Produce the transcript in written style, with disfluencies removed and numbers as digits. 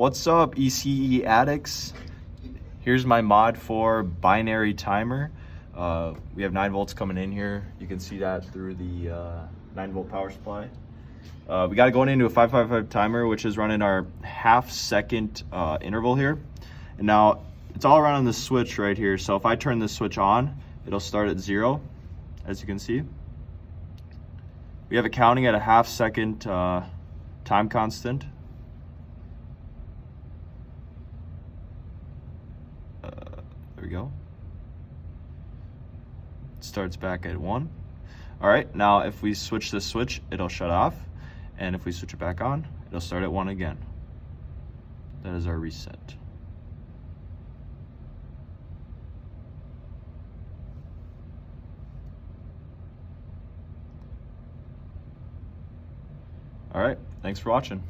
What's up, ECE addicts? Here's my mod for binary timer. We have 9 volts coming in here. You can see that through the 9-volt power supply. We got it going into a 555 timer, which is running our half-second interval here. And now it's all around the switch right here. So if I turn this switch on, it'll start at 0, as you can see. We have it counting at a half-second time constant. There we go. It starts back at 1. All right, now if we switch this switch, it'll shut off. And if we switch it back on, it'll start at 1 again. That is our reset. All right, thanks for watching.